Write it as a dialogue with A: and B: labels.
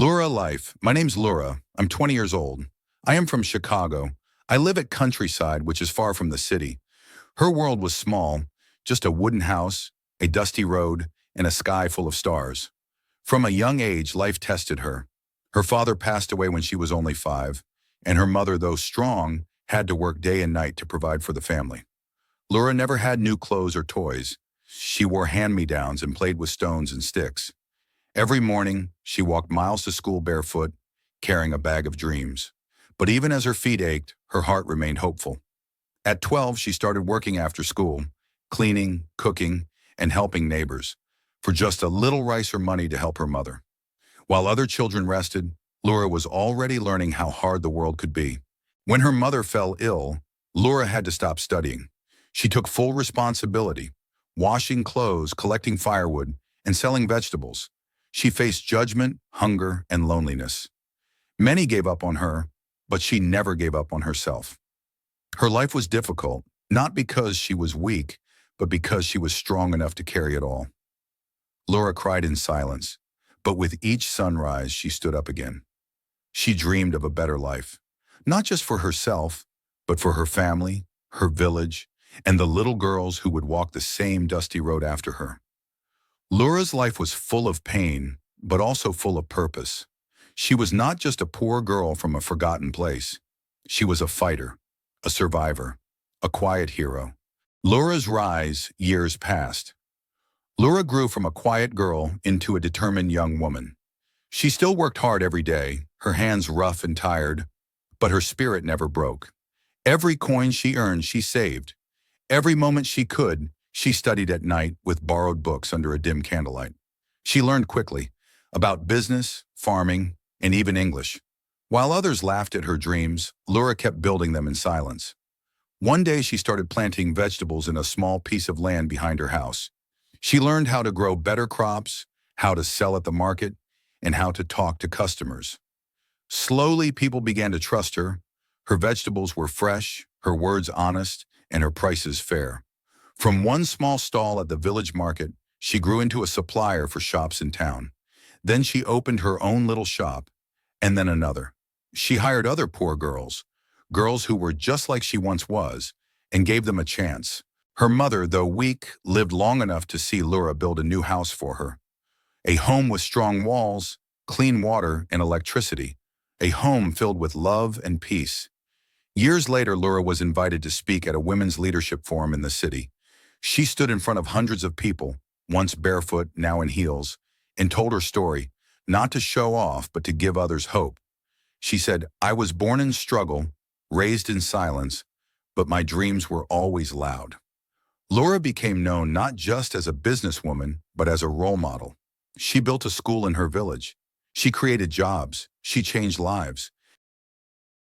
A: Lura life. My name's Lura. I'm 20 years old. I am from Chicago. I live at countryside, which is far from the city. Her world was small, just a wooden house, a dusty road, and a sky full of stars. From a young age, life tested her. Her father passed away when she was only 5, and her mother, though strong, had to work day and night to provide for the family. Lura never had new clothes or toys. She wore hand-me-downs and played with stones and sticks. Every morning, she walked miles to school barefoot, carrying a bag of dreams. But even as her feet ached, her heart remained hopeful. At 12, she started working after school, cleaning, cooking, and helping neighbors, for just a little rice or money to help her mother. While other children rested, Lura was already learning how hard the world could be. When her mother fell ill, Lura had to stop studying. She took full responsibility, washing clothes, collecting firewood, and selling vegetables. She faced judgment, hunger, and loneliness. Many gave up on her, but she never gave up on herself. Her life was difficult, not because she was weak, but because she was strong enough to carry it all. Lura cried in silence, but with each sunrise she stood up again. She dreamed of a better life, not just for herself, but for her family, her village, and the little girls who would walk the same dusty road after her. Lura's life was full of pain, but also full of purpose. She was not just a poor girl from a forgotten place. She was a fighter, a survivor, a quiet hero. Lura's rise years passed. Lura grew from a quiet girl into a determined young woman. She still worked hard every day, her hands rough and tired, but her spirit never broke. Every coin she earned, she saved. Every moment she could, she studied at night with borrowed books under a dim candlelight. She learned quickly about business, farming, and even English. While others laughed at her dreams, Lura kept building them in silence. One day she started planting vegetables in a small piece of land behind her house. She learned how to grow better crops, how to sell at the market, and how to talk to customers. Slowly, people began to trust her. Her vegetables were fresh, her words honest, and her prices fair. From one small stall at the village market, she grew into a supplier for shops in town. Then she opened her own little shop, and then another. She hired other poor girls, girls who were just like she once was, and gave them a chance. Her mother, though weak, lived long enough to see Lura build a new house for her. A home with strong walls, clean water, and electricity. A home filled with love and peace. Years later, Lura was invited to speak at a women's leadership forum in the city. She stood in front of hundreds of people, once barefoot, now in heels, and told her story, not to show off, but to give others hope. She said, "I was born in struggle, raised in silence, but my dreams were always loud." Lura became known not just as a businesswoman, but as a role model. She built a school in her village. She created jobs. She changed lives.